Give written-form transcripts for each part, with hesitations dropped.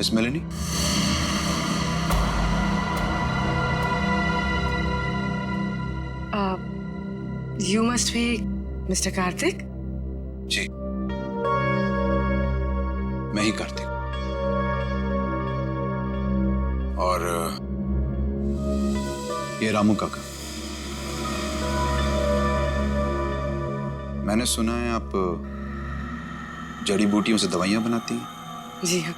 Miss Meloni? You must be Mr. Karthik? जी, मैं ही कार्तिक। और ये रामू काका। मैंने सुना है आप जड़ी बूटियों से दवाइयां बनाती हैं। जी हाँ,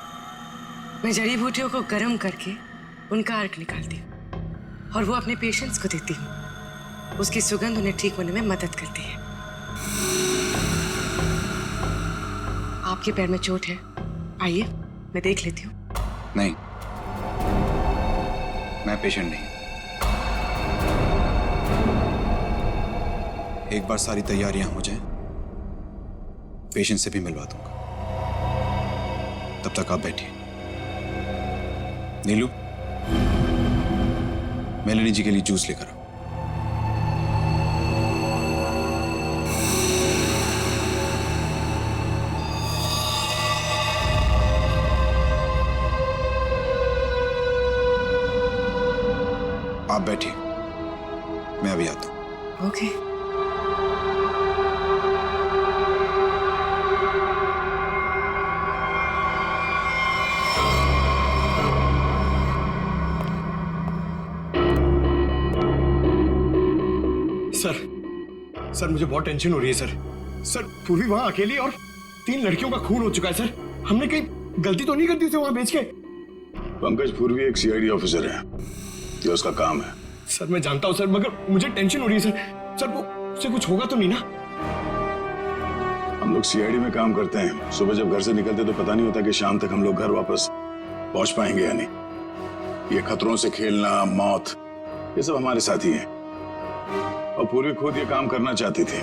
मैं जड़ी बूटियों को गर्म करके उनका अर्क निकालती हूँ और वो अपने पेशेंट्स को देती हूँ। उसकी सुगंध उन्हें ठीक होने में मदद करती है। आपके पैर में चोट है, आइए मैं देख लेती हूँ। नहीं, मैं पेशेंट नहीं। एक बार सारी तैयारियां हो जाएं, पेशेंट से भी मिलवा दूंगा। तब तक आप बैठिए। नीलू, मेलेनी जी के लिए जूस लेकर आओ। आप बैठिए, मैं अभी आता हूं। ओके। सर मुझे बहुत टेंशन हो रही है सर। पूर्वी वहां अकेली और 3 लड़कियों का खून हो चुका है सर। हमने कहीं गलती तो नहीं कर दी उसे वहां भेज के? पंकज पूर्वी एक सीआईडी ऑफिसर है, ये उसका काम है। सर मैं जानता हूं सर, मगर मुझे टेंशन हो रही है सर। वो उससे कुछ होगा तो नहीं ना? हम लोग सीआईडी में काम करते हैं। सुबह जब घर से निकलते तो पता नहीं होता कि शाम तक हम लोग घर वापस पहुंच पाएंगे या नहीं। ये खतरों से खेलना, मौत, ये सब हमारे साथी हैं। और पूर्वी खुद ये काम करना चाहती थी।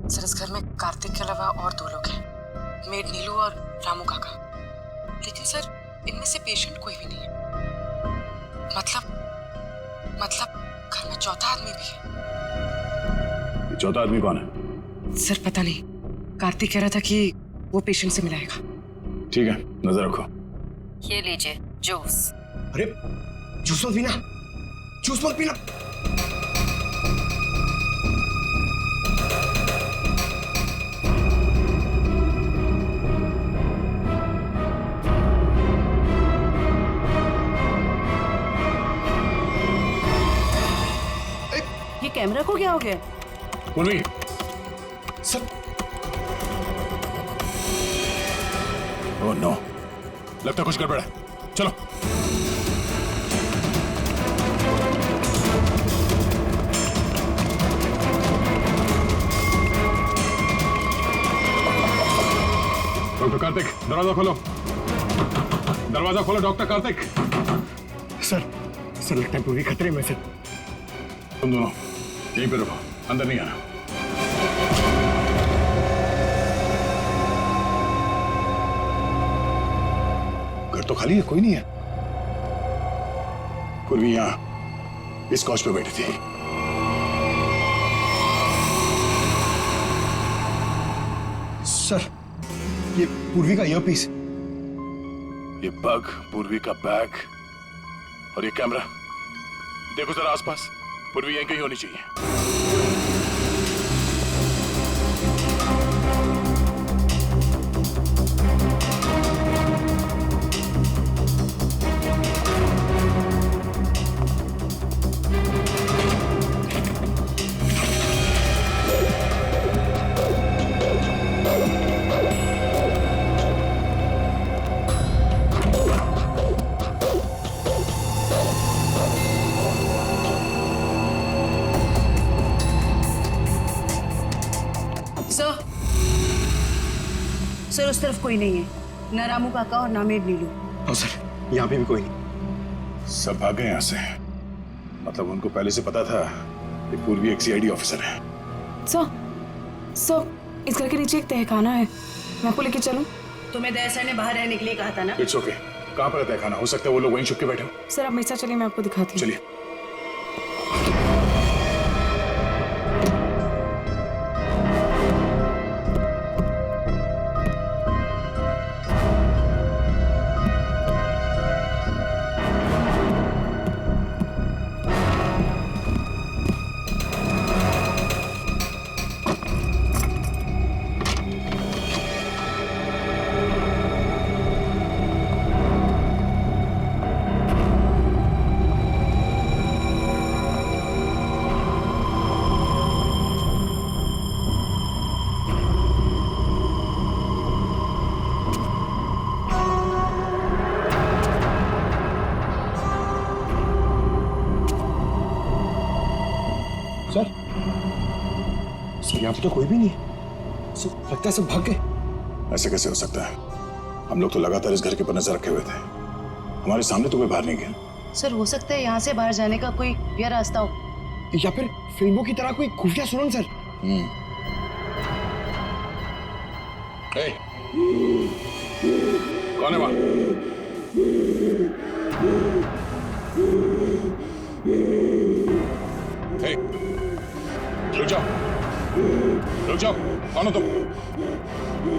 सर इस घर में कार्तिक के अलावा और 2 लोग हैं, मेड नीलू और रामू काका। लेकिन सर इनमें से पेशेंट कोई भी नहीं है। मतलब घर में चौथा आदमी भी है। ये चौथा आदमी कौन है? सर पता नहीं, कार्तिक कह रहा था कि वो पेशेंट से मिलाएगा। ठीक है, नजर रखो। ये लीजिए जूस। अरे जूस मत पीना, जूस मत पीना। ये कैमरा को क्या हो गया? पूर्वी, सर ओह नो, लगता कुछ गड़बड़ है। चलो। डॉक्टर कार्तिक, दरवाजा खोलो। दरवाजा खोलो डॉक्टर कार्तिक। सर लगता है पूरी खतरे में सर। तुम दोनों यहीं पे रुको, अंदर नहीं आना। घर तो खाली है, कोई नहीं है। पूर्वी यहां इस कॉच पे बैठी थी। सर ये पूर्वी का ईयरपीस। ये बग, पूर्वी का बैग और ये कैमरा। देखो जरा आसपास, पूर्वी यहीं कहीं होनी चाहिए। सर उस तरफ कोई नहीं है, न रामू काका और ना मेड नीलू। हाँ सर, यहाँ पे भी कोई नहीं। सब भाग गए यहाँ से। मतलब उनको पहले से पता था कि पूर्वी एक सीआईडी ऑफिसर है। सर इस घर के नीचे एक तहखाना है, मैं आपको लेके चलूं? तुम्हें दया सर ने बाहर रहने के लिए कहा था ना। It's okay. कहाँ पर है तहखाना? हो सकता है वो लोग वहीं छुप के बैठे हो। सर आप मेरे साथ चलिए, मैं आपको दिखाती हूँ। चलिए। सर सर यहाँ पे तो कोई भी नहीं है। सर लगता है सब भाग गए। ऐसे कैसे हो सकता है? हम लोग तो लगातार इस घर के ऊपर नजर रखे हुए थे। हमारे सामने तो कोई बाहर नहीं गया। सर हो सकता है यहाँ से बाहर जाने का कोई या रास्ता हो, या फिर फिल्मों की तरह कोई खुफिया सुरंग सर। ए, कौन है वहां? ए, रुक जाओ, रुक जाओ। कौन हो तुम?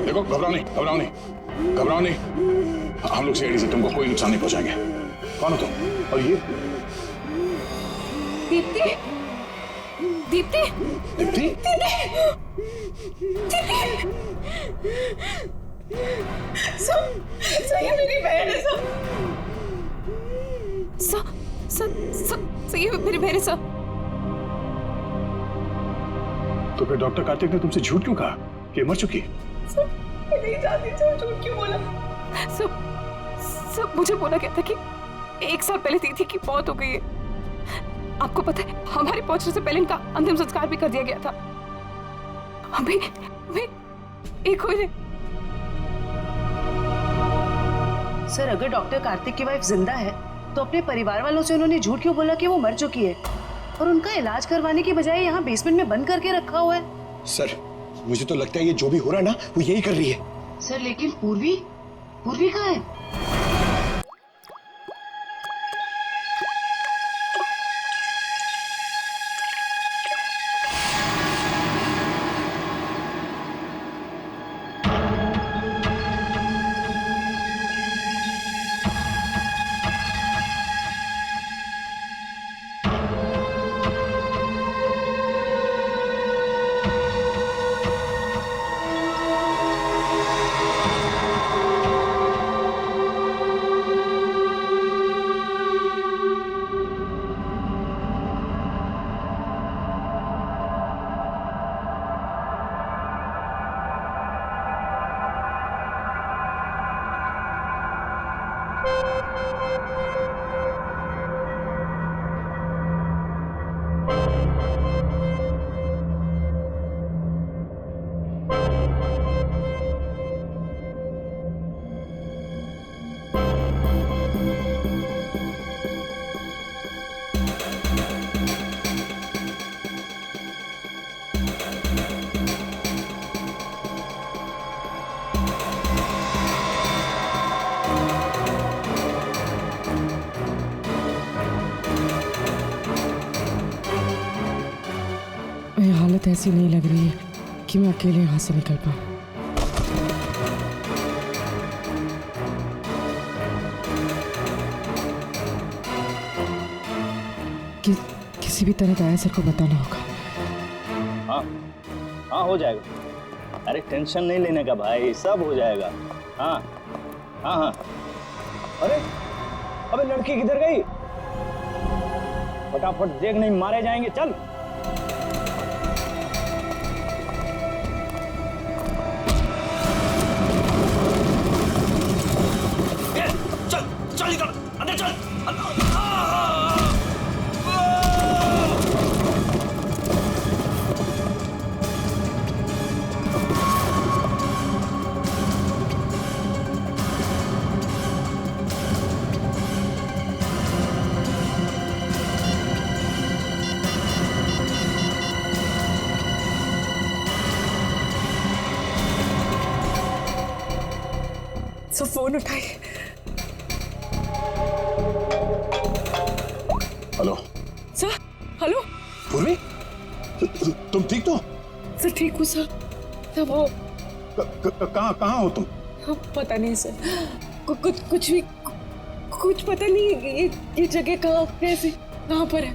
देखो, घबराओ नहीं, घबराओ नहीं, घबराओ नहीं। हम लोग सीआईडी से तुमको कोई नुकसान नहीं पहुंचाएंगे। कौन हो तुम? और ये दीप्ति, दीप्ति, दीप्ति? सर ये मेरी बहन है सर। सर ये मेरी बहन है सर। तो फिर डॉक्टर कार्तिक ने तुमसे झूठ क्यों कहा कि ये मर चुकी है? मैं नहीं जानती सर, झूठ क्यों बोला? सब मुझे बोला गया था कि 1 साल पहले दीदी की मौत हो गई है। आपको पता है हमारे पहुंचने से पहले इनका अंतिम संस्कार भी कर दिया गया था। अभी एक हुए ने। सर अगर डॉक्टर कार्तिक की वाइफ जिंदा है तो अपने परिवार वालों से उन्होंने झूठ क्यों बोला कि वो मर चुकी है और उनका इलाज करवाने की बजाय यहाँ बेसमेंट में बंद करके रखा हुआ है? सर मुझे तो लगता है ये जो भी हो रहा है ना वो यही कर रही है। सर लेकिन पूर्वी कहाँ है? हालत ऐसी नहीं लग रही है कि मैं अकेले यहाँ से निकल पाऊँ। किसी भी तरह दया सर को बताना होगा। हाँ हो जाएगा। अरे टेंशन नहीं लेने का भाई, सब हो जाएगा। हाँ हाँ हाँ। अरे अबे लड़की किधर गई? फटाफट देख, नहीं मारे जाएंगे। चल सर फोन उठाइए। Hello sir hello. पूर्वी, तुम ठीक तो? सर ठीक हूँ सर। तब वो कहाँ हो तुम? पता नहीं सर, कुछ भी कुछ पता नहीं। ये जगह कहाँ पर है?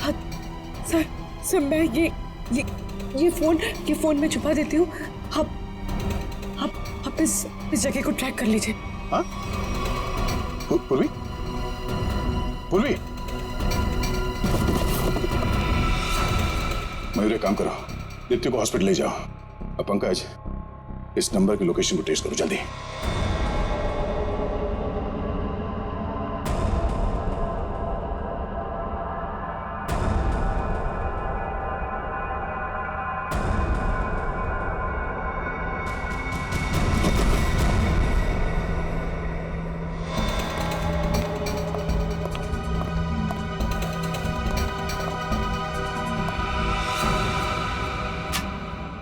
हाँ, सर मैं ये फोन में छुपा देती हूँ। आप इस जगह को ट्रैक कर लीजिए। हाँ? पूर्वी, पूर्वी, मयूर एक काम करो, दीप्ति को हॉस्पिटल ले जाओ। अब पंकज, इस नंबर की लोकेशन को ट्रेस करो जल्दी।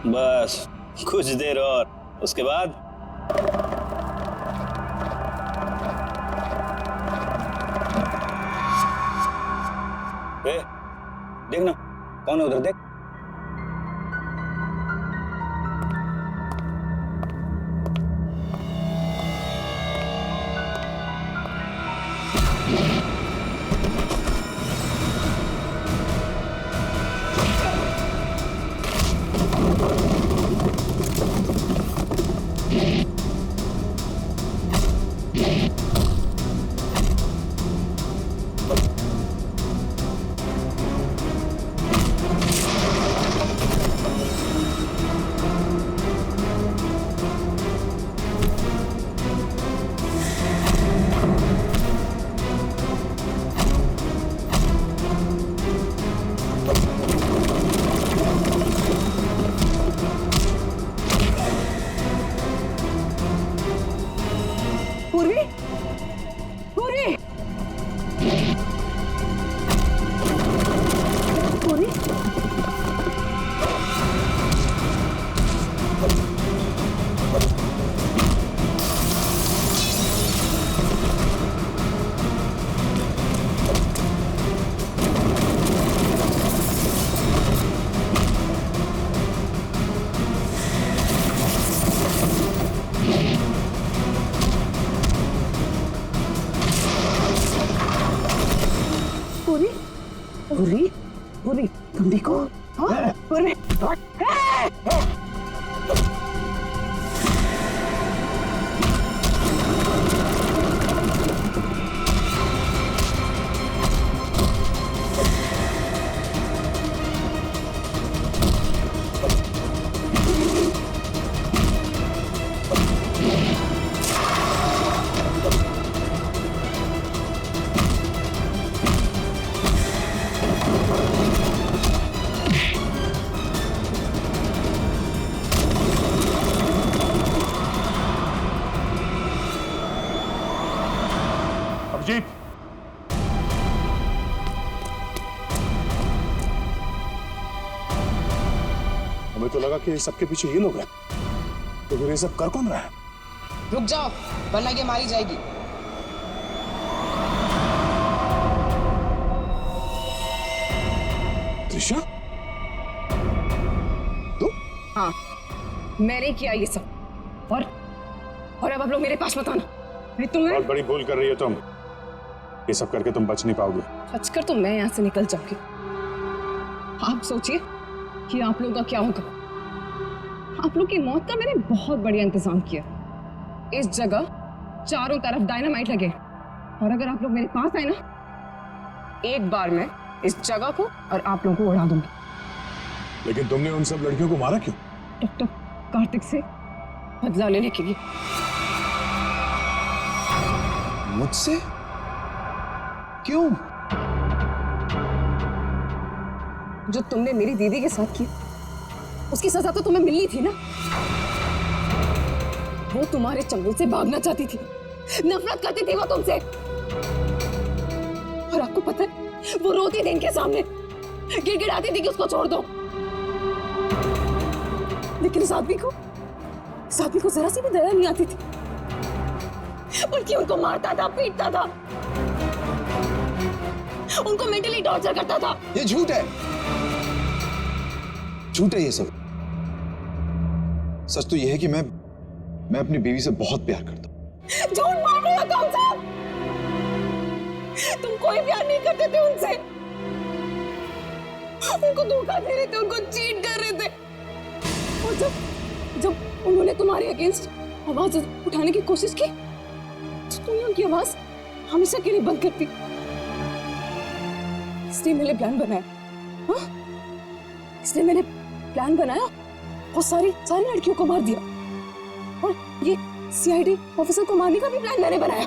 बस कुछ देर और, उसके बाद देखना कौन है उधर, देख। पूरी तुम देखो। हाँ पूरी अभिजीत, हमें तो लगा कि सबके पीछे ये लोग हैं, तो फिर ये सब कर कौन रहा है? रुक जाओ वरना ये मारी जाएगी। त्रिशा, तो हाँ मैंने किया ये सब, और अब आप लोग मेरे पास मत आना। मैं तुम्हें बहुत बड़ी भूल कर रही हो तुम। ये सब करके तुम बच नहीं पाओगे। बचकर तो मैं यहाँ से निकल जाऊंगी। आप सोचिए कि आप लोगों का क्या होगा। आप लोग की मौत का मैंने बहुत बढ़िया इंतजाम किया। इस जगह चारों तरफ डायनामाइट लगे, और अगर आप लोग मेरे पास आए ना, एक बार मैं इस जगह को और आप लोगों को उड़ा दूंगी। लेकिन तुमने उन सब लड़कियों को मारा क्यों? डॉक्टर कार्तिक से बदला लेने के लिए। मुझसे? क्यों? जो तुमने मेरी दीदी के साथ की, उसकी सजा तो तुम्हें मिलनी थी ना। वो तुम्हारे चंगुल से भागना चाहती थी, नफरत करती थी वो तुमसे। और आपको पता है, वो रोती थी इनके सामने, गिड़गिड़ाती थी कि उसको छोड़ दो। लेकिन इस आदमी को जरा सी भी दया नहीं आती थी। बल्कि उनको मारता था, पीटता था, उनको मेंटली टॉर्चर करता था। ये झूठ है, झूठ है ये सब। सच तो यह है कि मैं अपनी बीवी से बहुत प्यार करता हूँ। झूठ बोल रहे हो तुम सब। तुम कोई प्यार नहीं करते थे उनसे, उनको धोखा दे रहे थे, उनको चीट कर रहे थे। और जब उन्होंने तुम्हारे अगेंस्ट आवाज उठाने की कोशिश की तो तुमने उनकी आवाज हमेशा के लिए बंद कर दी। इसलिए मैंने प्लान बनाया, हाँ? इसलिए मैंने प्लान बनाया और सारी लड़कियों को मार दिया। और ये सीआईडी ऑफिसर को मारने का भी प्लान मैंने बनाया,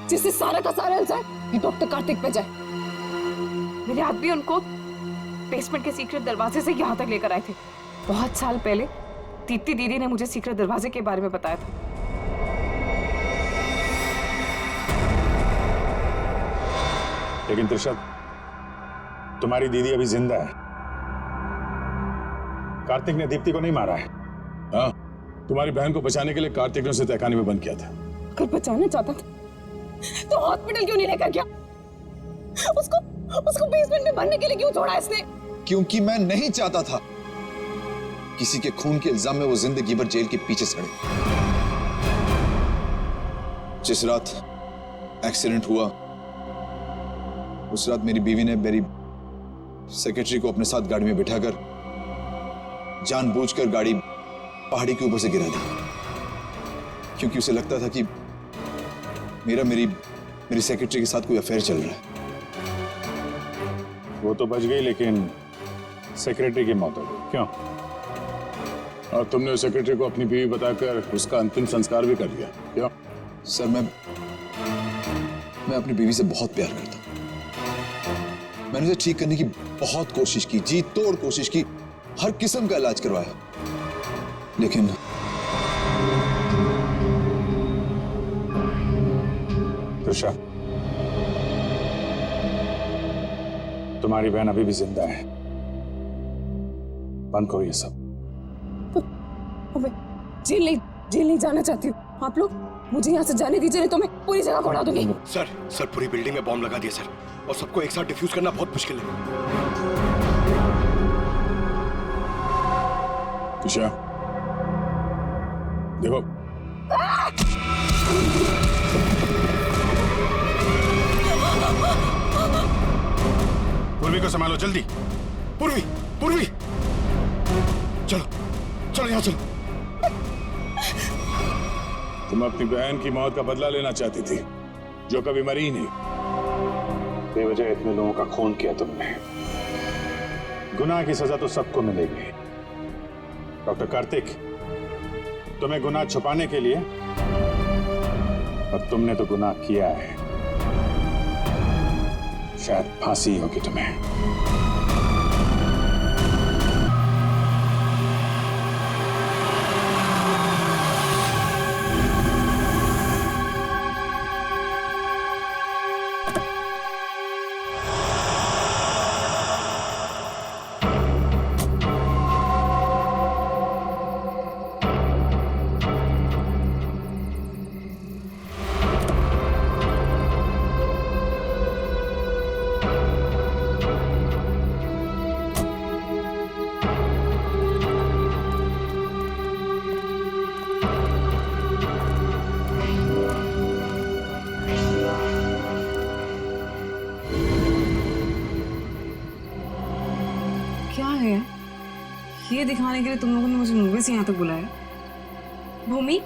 जिससे सारा का सारा इल्जाम ये डॉक्टर कार्तिक पे जाए। मेरे आदमी उनको बेसमेंट के सीक्रेट दरवाजे से यहाँ तक लेकर आए थे। बहुत साल पहले दीप्ति दीदी ने मुझे सीक्रेट दरवाजे के बारे में बताया था। लेकिन त्रिशा, तुम्हारी दीदी अभी जिंदा है। कार्तिक ने दीप्ति को नहीं मारा है। हाँ, तुम्हारी बहन को बचाने के लिए कार्तिक ने उसे तहखाने में बंद किया था। अगर बचाना चाहता था तो हॉस्पिटल क्यों नहीं लेकर गया? उसको बेसमेंट में बनने के लिए क्यों छोड़ा इसने? क्योंकि मैं नहीं चाहता था किसी के खून के इल्जाम में वो जिंदगी भर जेल के पीछे सड़े। जिस रात एक्सीडेंट हुआ उस रात मेरी बीवी ने मेरी सेक्रेटरी को अपने साथ गाड़ी में बिठाकर जानबूझकर गाड़ी पहाड़ी के ऊपर से गिरा दी, क्योंकि उसे लगता था कि मेरी सेक्रेटरी के साथ कोई अफेयर चल रहा है। वो तो बच गई, लेकिन सेक्रेटरी की मौत हो गई। क्यों? और तुमने उस सेक्रेटरी को अपनी बीवी बताकर उसका अंतिम संस्कार भी कर दिया। क्यों? सर, मैं अपनी बीवी से बहुत प्यार करता हूं। मैंने उसे ठीक करने की बहुत कोशिश की, जी तोड़ कोशिश की, हर किस्म का इलाज करवाया, लेकिन त्रिशा, तुम्हारी बहन अभी भी जिंदा है। बंद करो ये सब। मैं जेल नहीं जाना चाहती हूँ। आप लोग मुझे यहाँ से जाने दीजिए, नहीं तो मैं पूरी जगह को उड़ा दूंगी। सर पूरी बिल्डिंग में बॉम्ब लगा दिया सर, और सबको एक साथ डिफ्यूज करना बहुत मुश्किल है। त्रिशा, देखो, पूर्वी को संभालो जल्दी। पूर्वी, चलो यहाँ चलो। तुम अपनी बहन की मौत का बदला लेना चाहती थी, जो कभी मरी ही नहीं। बेवजह इतने लोगों का खून किया तुमने। गुनाह की सजा तो सबको मिलेगी। डॉक्टर कार्तिक, तुम्हें गुनाह छुपाने के लिए, और तुमने तो गुनाह किया है। शायद फांसी होगी तुम्हें। क्या है ये दिखाने के लिए तुम लोगों ने मुझे मूवी से यहाँ तक बुलाया? भूमि,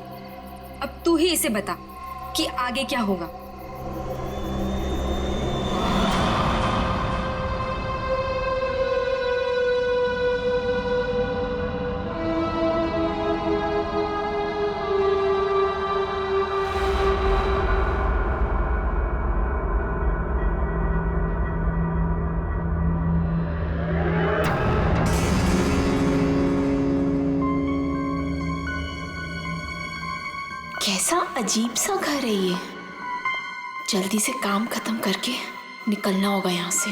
अब तू ही इसे बता कि आगे क्या होगा। कैसा अजीब सा घर है ये। जल्दी से काम खत्म करके निकलना होगा यहाँ से।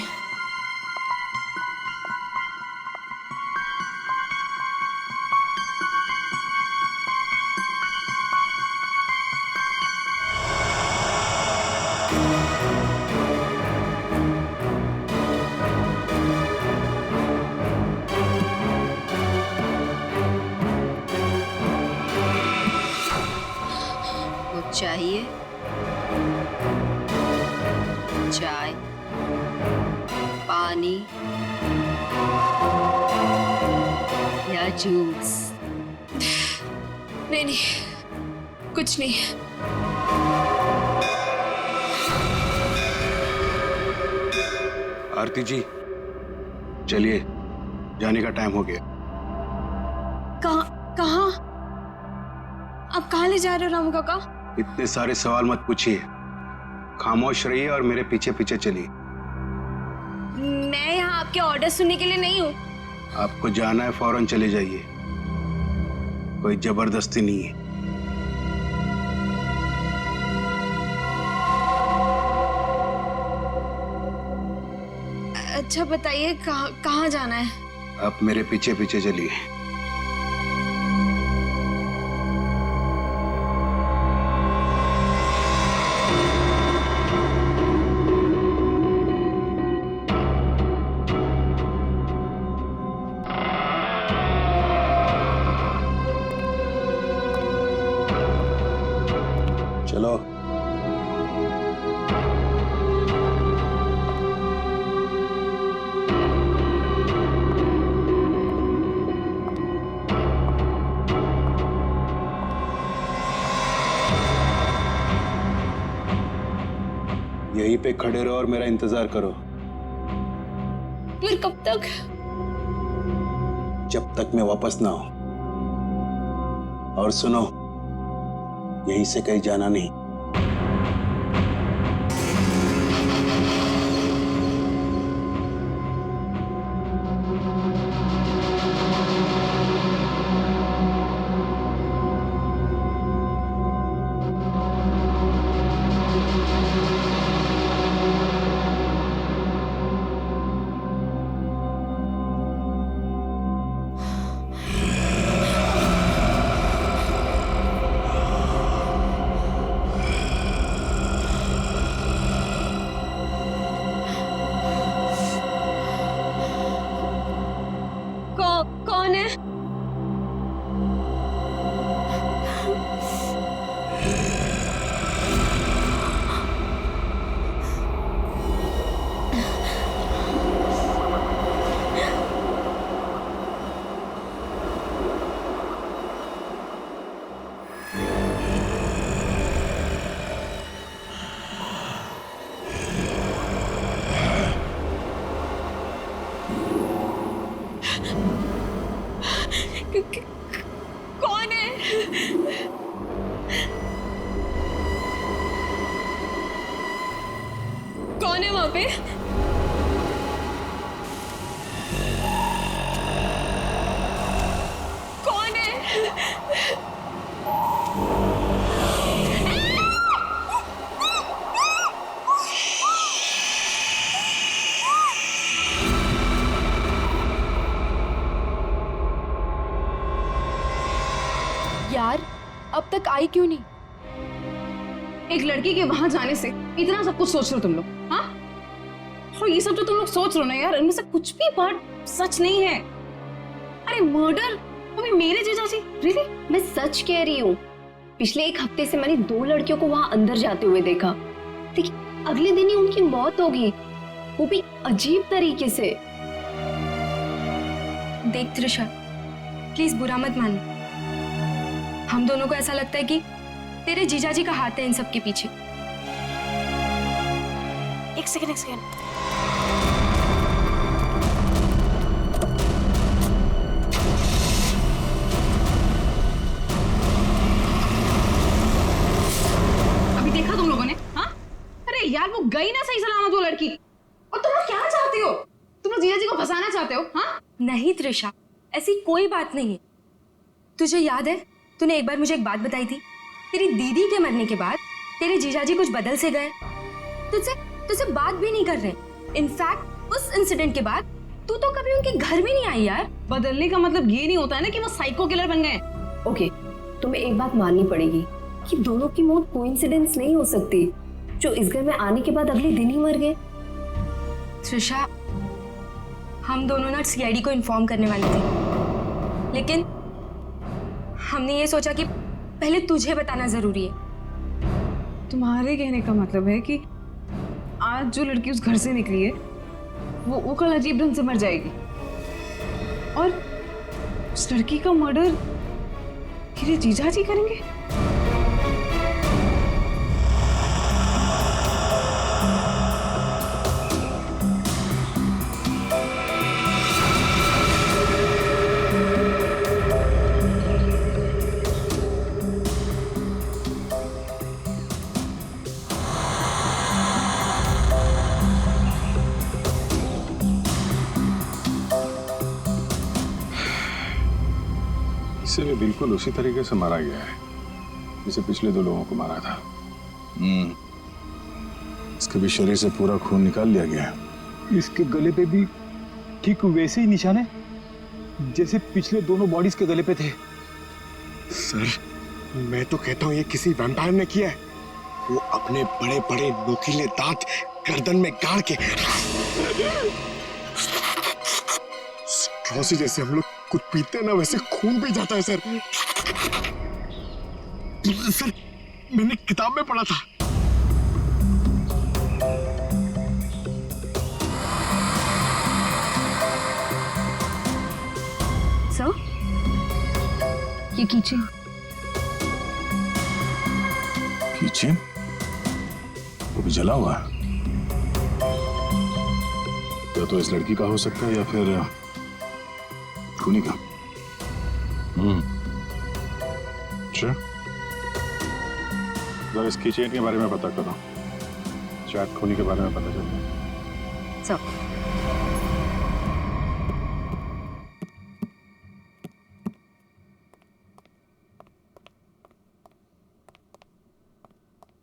पानी या जूस? नहीं, कुछ नहीं। आरती जी, चलिए, जाने का टाइम हो गया। कहाँ? आप कहाँ ले जा रहे हो रामू काका? इतने सारे सवाल मत पूछिए, खामोश रहिए और मेरे पीछे पीछे चलिए। मैं यहाँ आपके ऑर्डर सुनने के लिए नहीं हूँ। आपको जाना है, फौरन चले जाइए, कोई जबरदस्ती नहीं है। अच्छा बताइए, कहाँ जाना है? आप मेरे पीछे पीछे चलिए। चलो। यहीं पे खड़े रहो और मेरा इंतजार करो। फिर कब तक? जब तक मैं वापस ना आऊं। और सुनो, यहीं से कहीं जाना नहीं। कौन है? कौन है? कौन है वहां पे? कौन है? यार, अब तक आई क्यों नहीं? एक लड़की के वहां जाने से इतना सब कुछ सोच रहे हो तुम लोग? हाँ, और ये सब जो तुम लोग सोच रहे हो ना यार, इनमें से कुछ भी बात सच नहीं है। अरे मर्डर अभी मेरे जीजा जी? रियली? मैं सच कह रही हूँ। पिछले एक हफ्ते से मैंने 2 लड़कियों को वहां अंदर जाते हुए देखा, लेकिन अगले दिन ही उनकी मौत हो गई, वो भी अजीब तरीके से। देख त्रिशा, प्लीज बुरा मत मान। हम दोनों को ऐसा लगता है कि तेरे जीजाजी का हाथ है इन सब के पीछे। एक सेकंड। अभी देखा तुम लोगों ने? हाँ, अरे यार वो गई ना सही सलामत वो लड़की। और तुम लोग क्या चाहते हो? तुम लोग जीजा जी को फंसाना चाहते हो? हाँ नहीं त्रिशा, ऐसी कोई बात नहीं है। तुझे याद है तूने एक बार मुझे एक बात बताई थी, तेरी दीदी के मरने के बाद तेरे जीजाजी कुछ बदल से गए, तुझसे बात भी नहीं कर रहे। इनफैक्ट उस इंसिडेंट के बाद तू तो कभी उनके घर भी नहीं आई यार। बदलने का मतलब ये नहीं होता है ना कि वो साइको किलर बन गए। ओके, तुम्हें एक बात माननी पड़ेगी कि दोनों की मौत कोइंसिडेंस नहीं हो सकती, जो इस घर में आने के बाद अगले दिन ही मर गए। त्रिशा, हम दोनों ना सीआईडी को इन्फॉर्म करने वाले थे, लेकिन हमने ये सोचा कि पहले तुझे बताना जरूरी है। तुम्हारे कहने का मतलब है कि आज जो लड़की उस घर से निकली है वो कल अजीब ढंग से मर जाएगी। और उस लड़की का मर्डर मेरे जीजा जी करेंगे। इसे भी बिल्कुल उसी तरीके से मारा गया है जिसे पिछले 2 लोगों को मारा था। इसके भी शरीर से पूरा खून निकाल लिया गया है। इसके गले पे भी ठीक वैसे ही निशान है जैसे पिछले दोनों बॉडीज के गले पे थे। सर, मैं तो कहता हूँ ये किसी वैम्पायर ने किया है। वो अपने बड़े बड़े नोकीले दांत गर्दन में गाड़ के स्ट्रॉ से जैसे हम लोग कुछ पीते हैं ना वैसे खून पी जाता है सर। सर, मैंने किताब में पढ़ा था। सर, ये कीचेन। कीचेन? वो भी जला हुआ है। या तो इस लड़की का हो सकता है या फिर खूनी का। अच्छा, जरा इस कीचेन के बारे में पता करो, शायद खूनी के बारे में पता चल जाए। सर,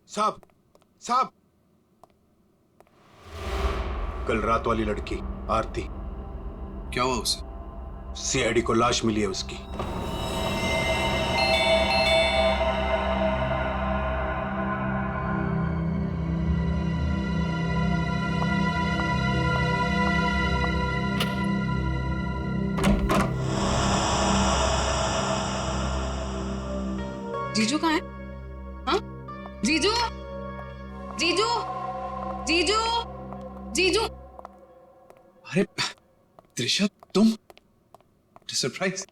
साहब, साहब, कल रात वाली लड़की आरती, क्या हुआ उसे? सीआईडी को लाश मिली है उसकी। जीजू कहाँ है? हाँ? जीजू, जीजू, जीजू, जीजू। अरे त्रिशा, तुम सरप्राइज,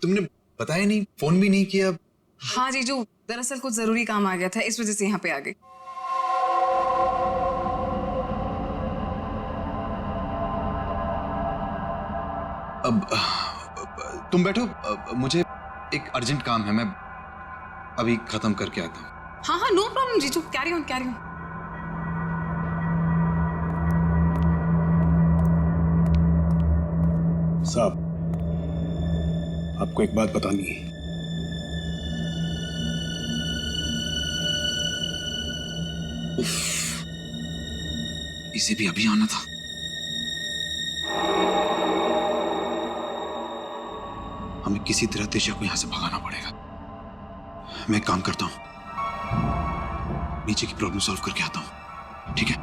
तुमने बताया नहीं, फोन भी नहीं किया। हाँ जीजू, दरअसल कुछ जरूरी काम आ गया था, इस वजह से यहाँ पे आ गई। अब तुम बैठो, मुझे एक अर्जेंट काम है, मैं अभी खत्म करके आता हूँ। हाँ हाँ, नो प्रॉब्लम जीजू, कैरी ऑन, कैरी ऑन। साहब, आपको एक बात बतानी है। इसे भी अभी आना था। हमें किसी तरह त्रिशा को यहां से भगाना पड़ेगा। मैं एक काम करता हूं, नीचे की प्रॉब्लम सॉल्व करके आता हूं, ठीक है?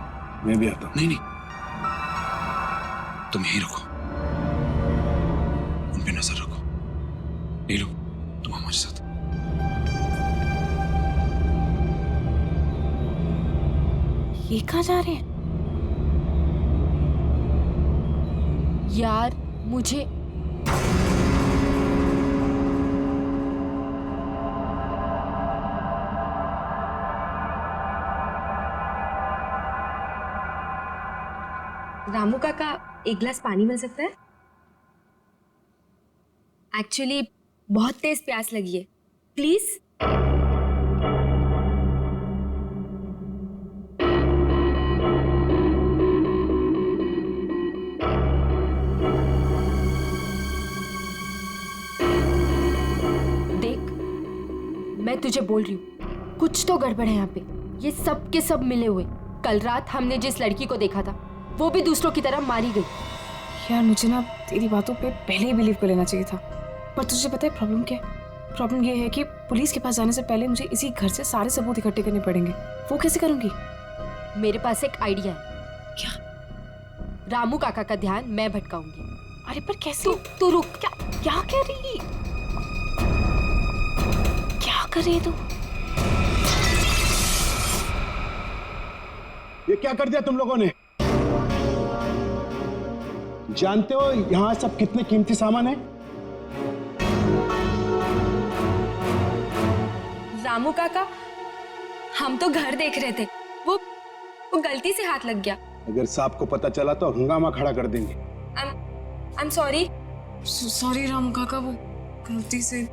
मैं भी आता हूं। नहीं नहीं, तुम यहीं रखो, उन पे नजर रखो। नीलू, तुम हमारे साथ। ये कहाँ जा रहे हैं? यार मुझे रामू काका, एक गिलास पानी मिल सकता है? एक्चुअली बहुत तेज प्यास लगी है, प्लीज। देख, मैं तुझे बोल रही हूँ, कुछ तो गड़बड़ है यहाँ पे। ये सब के सब मिले हुए। कल रात हमने जिस लड़की को देखा था वो भी दूसरों की तरह मारी गई। यार मुझे ना तेरी बातों पे पहले ही बिलीव कर लेना चाहिए था, पर तुझे पता है प्रॉब्लम क्या है? प्रॉब्लम ये है कि पुलिस के पास जाने से पहले मुझे इसी घर से सारे सबूत इकट्ठे करने पड़ेंगे। वो कैसे करूंगी? मेरे पास एक आइडिया है। क्या? रामू काका का ध्यान मैं भटकाऊंगी। अरे पर कैसे? तू रुक। क्या कह रही है? क्या कर रही है तू? ये क्या कर दिया तुम लोगों ने? जानते हो यहाँ सब कितने कीमती सामान है? रामू काका, हम तो घर देख रहे थे, वो गलती से हाथ लग गया। अगर सांप को पता चला तो हंगामा खड़ा कर देंगे। I am sorry. Sorry Ramu काका, वो गलती से।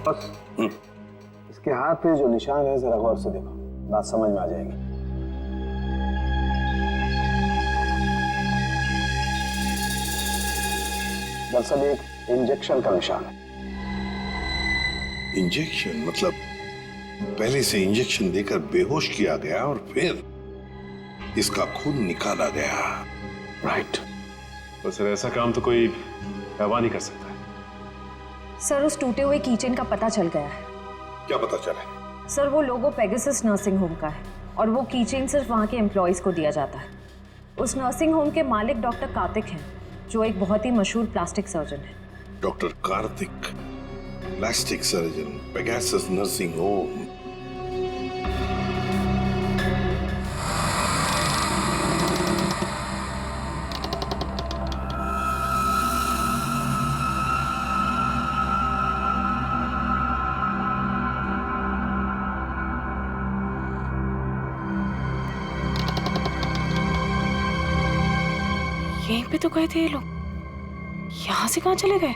बस इसके हाथ पे जो निशान है जरा गौर से देखो, बात समझ में आ जाएगी। दरअसल एक इंजेक्शन का निशान है। इंजेक्शन मतलब पहले से इंजेक्शन देकर बेहोश किया गया और फिर इसका खून निकाला गया। राइट। तो सर ऐसा काम तो कोई दवा नहीं कर सकता। सर उस टूटे हुए कीचेन का पता चल गया है। क्या पता चला? सर वो लोगो पेगासस नर्सिंग होम का है और वो कीचेन सिर्फ वहाँ के एम्प्लॉयज को दिया जाता है। उस नर्सिंग होम के मालिक डॉक्टर कार्तिक हैं, जो एक बहुत ही मशहूर प्लास्टिक सर्जन है। Doctor Kartik, plastic surgeon, Pegasus nursing home. यहीं पे तो गए थे ये लोग, यहाँ से कहाँ चले गए?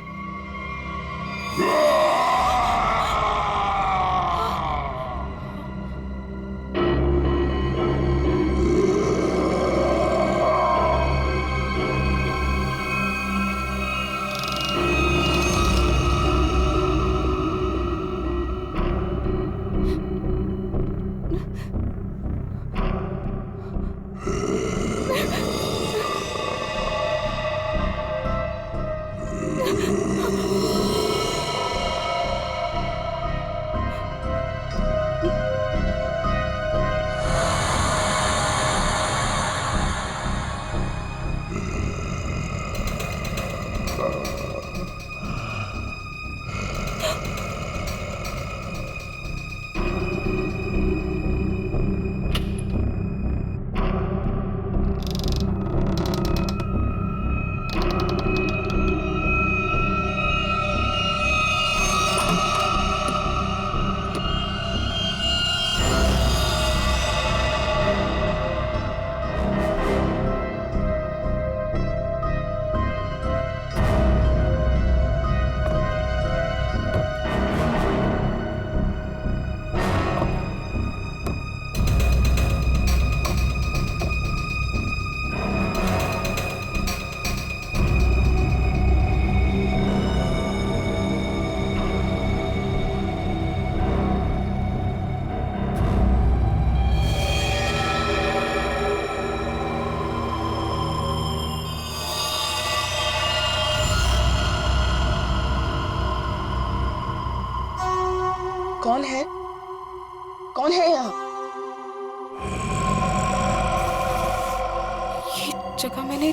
कौन है? कौन है यहाँ? ये जगह मैंने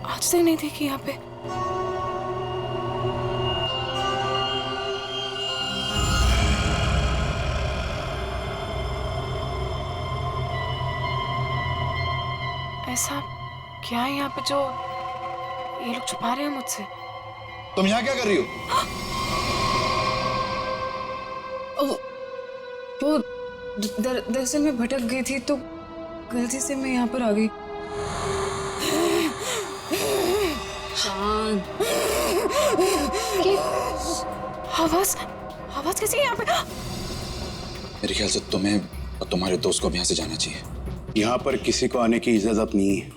आज तक नहीं देखी यहाँ पे। ऐसा क्या है यहाँ पे जो ये लोग छुपा रहे हैं मुझसे? तुम यहाँ क्या कर रही हो? वो दरअसल मैं भटक गई थी तो गलती से मैं यहाँ पर आ गई। शांत। आवाज कैसी है यहाँ पे? मेरे ख्याल से तुम्हें और तुम्हारे दोस्त को अब यहाँ से जाना चाहिए। यहाँ पर किसी को आने की इजाजत नहीं है,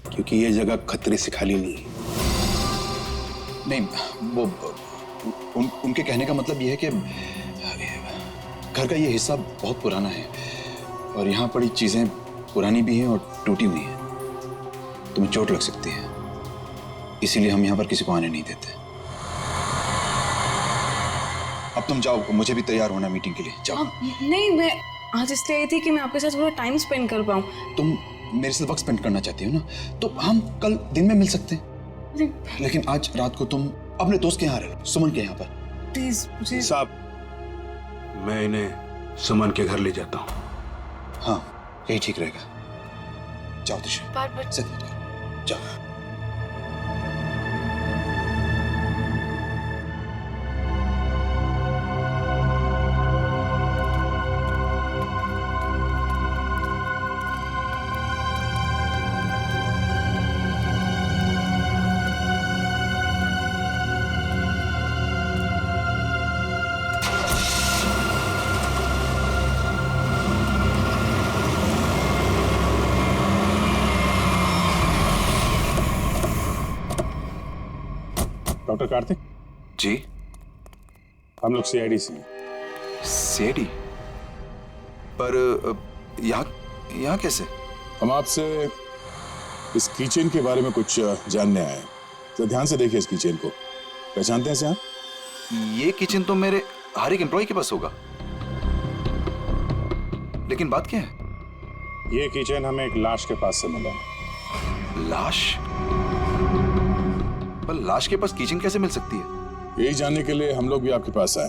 क्योंकि ये जगह खतरे से खाली नहीं है। नहीं, वो उनके कहने का मतलब ये है कि घर का ये हिस्सा बहुत पुराना है और यहाँ पड़ी चीजें पुरानी भी हैं और टूटी हुई हैं। तुम्हें चोट लग सकती है, इसीलिए हम यहाँ पर किसी को आने नहीं देते। अब तुम जाओ, मुझे भी तैयार होना मीटिंग के लिए। जाओ। नहीं, मैं आज इसलिए आई थी कि मैं आपके साथ थोड़ा टाइम स्पेंड कर पाऊँ। तुम मेरे साथ वक्त स्पेंड करना चाहती हो ना, तो हम कल दिन में मिल सकते हैं। लेकिन आज रात को तुम अपने दोस्त के यहाँ रह लो, सुमन के यहाँ पर। प्लीज मुझे। साहब मैं इन्हें सुमन के घर ले जाता हूँ। हाँ यही ठीक रहेगा। जाओ दिशा, बार-बार जिद मत करो, जाओ। डॉक्टर कार्तिक जी, हम लोग सीआईडी से हैं। सीआईडी? पर यहाँ कैसे? हम आपसे इस कीचेन के बारे में कुछ जानने आए हैं। तो ध्यान से देखिए इस कीचेन को। पहचानते हैं इसे आप? ये किचन तो मेरे हर एक एम्प्लॉय के पास होगा, लेकिन बात क्या है? ये कीचेन हमें एक लाश के पास से मिला। लाश? पर लाश के पास किचन कैसे मिल सकती है? यही जानने के लिए हम लोग भी आपके पास आए।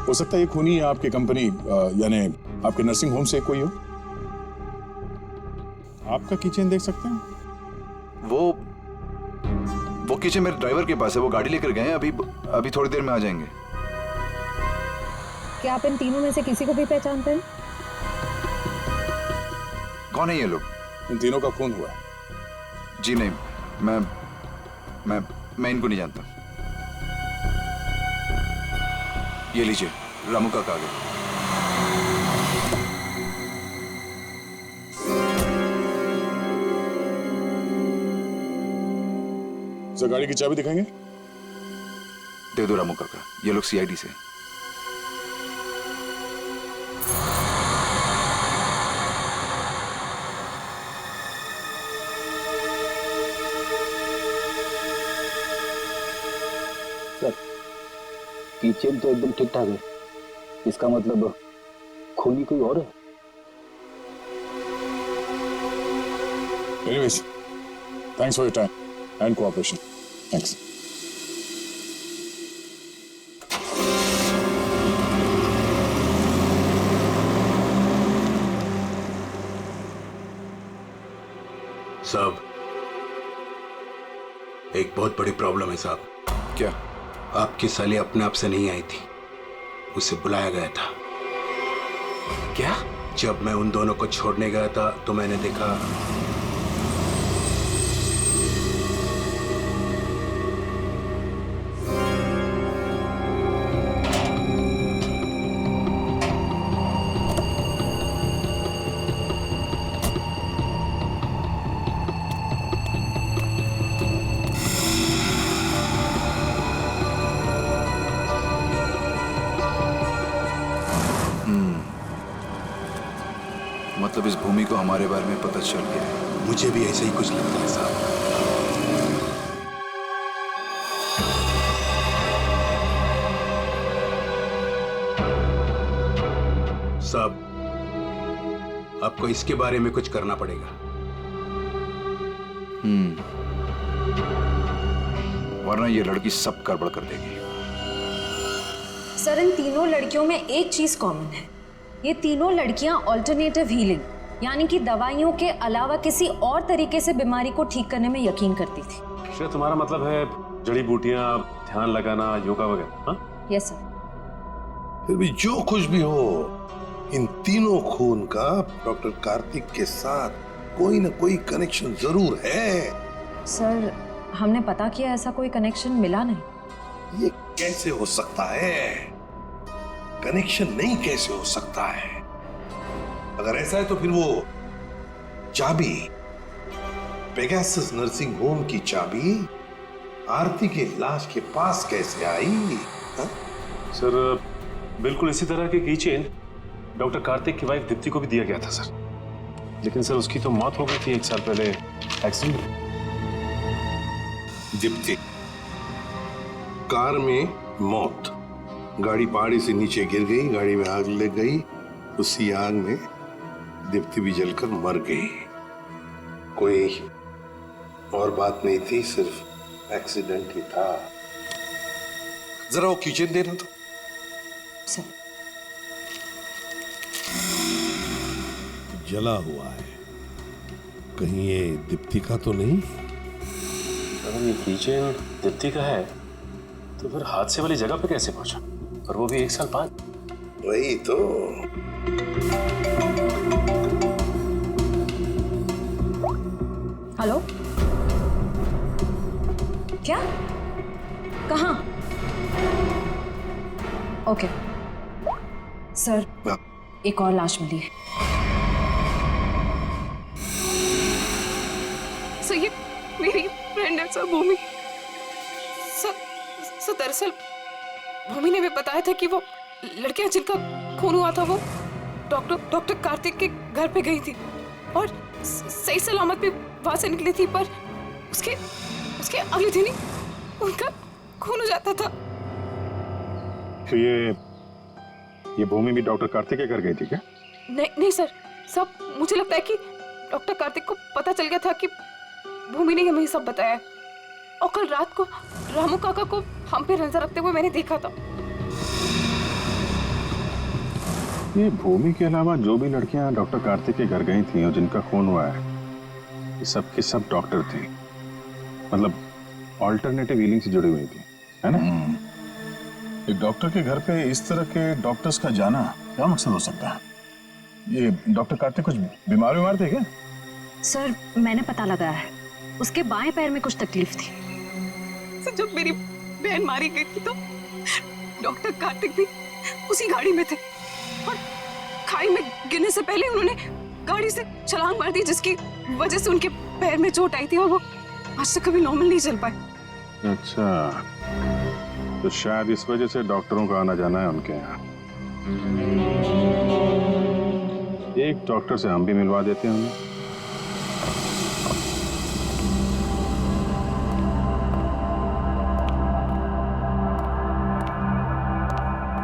हो सकता है ये खूनी या आपकी कंपनी यानी आपके नर्सिंग होम से कोई हो। आपका किचन देख सकते हैं? वो किचन मेरे ड्राइवर के पास है, वो गाड़ी लेकर गए हैं, अभी थोड़ी देर में आ जाएंगे। क्या आप इन तीनों में से किसी को भी पहचानते हैं? कौन है ये लोग? इन तीनों का खून हुआ है। जी नहीं, मैं इनको नहीं जानता। ये लीजिए, रामू का कागज। सर गाड़ी की चाबी दिखाएंगे? दे दो रामू काका, ये लोग सीआईडी से। सर किचन तो एकदम ठीक ठाक है, इसका मतलब खूनी कोई और है। Anyways, thanks for your time and cooperation. Thanks. साहब एक बहुत बड़ी प्रॉब्लम है साहब। क्या? आपकी साली अपने आप से नहीं आई थी, उसे बुलाया गया था। क्या? जब मैं उन दोनों को छोड़ने गया था तो मैंने देखा मतलब इस भूमि को हमारे बारे में पता चल गया है। मुझे भी ऐसा ही कुछ लगता है साहब। साहब आपको इसके बारे में कुछ करना पड़ेगा। वरना ये लड़की सब गड़बड़ कर देगी। सर इन तीनों लड़कियों में एक चीज कॉमन है, ये तीनों लड़कियां ऑल्टरनेटिव हीलिंग यानी कि दवाइयों के अलावा किसी और तरीके से बीमारी को ठीक करने में यकीन करती थी। श्रेया तुम्हारा मतलब है जड़ी बूटियां, ध्यान लगाना, योगा वगैरह? Yes sir. फिर भी जो कुछ भी हो, इन तीनों खून का डॉक्टर कार्तिक के साथ कोई ना कोई कनेक्शन जरूर है। सर हमने पता किया, ऐसा कोई कनेक्शन मिला नहीं। ये कैसे हो सकता है? कनेक्शन नहीं कैसे हो सकता है? अगर ऐसा है तो फिर वो चाबी, पेगासस नर्सिंग होम की चाबी आरती के लाश के पास कैसे आई? हा? सर बिल्कुल इसी तरह के कीचेन डॉक्टर कार्तिक की वाइफ दीप्ति को भी दिया गया था सर, लेकिन सर उसकी तो मौत हो गई थी 1 साल पहले एक्सीडेंट में। दीप्ति कार में मौत, गाड़ी पहाड़ी से नीचे गिर गई, गाड़ी में आग लग गई, उसी आग में दीप्ति भी जलकर मर गई। कोई और बात नहीं थी, सिर्फ एक्सीडेंट ही था। जरा वो किचन देना तो। सर जला हुआ है, कहीं ये दीप्ति का तो नहीं? अगर ये कीचेन दीप्ति का है तो फिर हादसे वाली जगह पे कैसे पहुंचा, और वो भी 1 साल बाद? वही तो। हेलो, क्या? कहाँ? ओके सर, एक और लाश मिली है। सर ये मेरी फ्रेंड है सर, भूमि। सर दरअसल भूमि ने भी बताया था कि वो लड़कियां जिनका खून हुआ था वो डॉक्टर कार्तिक के घर पे गई थी और सही सलामत भी वहां से निकली थी, पर उसके अगले दिन ही उनका खून हो जाता था। तो ये भूमि भी डॉक्टर कार्तिक के घर गई थी क्या? नहीं सर, सब मुझे लगता है कि डॉक्टर कार्तिक को पता चल गया था कि भूमि ने हमें सब बताया, और कल रात को रामू काका को हम पे नजर रखते हुए मैंने देखा था। ये भूमि के अलावा जो भी लड़कियां डॉक्टर कार्तिक के घर गई थी और जिनका खून हुआ है, ये सब की सब डॉक्टर थी, मतलब ऑल्टरनेटिव हीलिंग से जुड़ी हुई थी, है ना? एक डॉक्टर के घर पे इस तरह के डॉक्टर्स का जाना क्या मकसद हो सकता है? ये डॉक्टर कार्तिक कुछ बीमार थे क्या? सर मैंने पता लगाया है, उसके बाएं पैर में कुछ तकलीफ थी। सर जब मेरी बहन मारी गई थी तो डॉक्टर कार्तिक भी उसी गाड़ी में थे, और खाई में गिरने से पहले उन्होंने गाड़ी से छलांग मार दी, जिसकी वजह से उनके पैर में चोट आई थी और वो आज तक कभी नॉर्मल नहीं चल पाए। अच्छा, तो शायद इस वजह से डॉक्टरों का आना जाना है उनके यहाँ। एक डॉक्टर से हम भी मिलवा देते हैं उन्हें।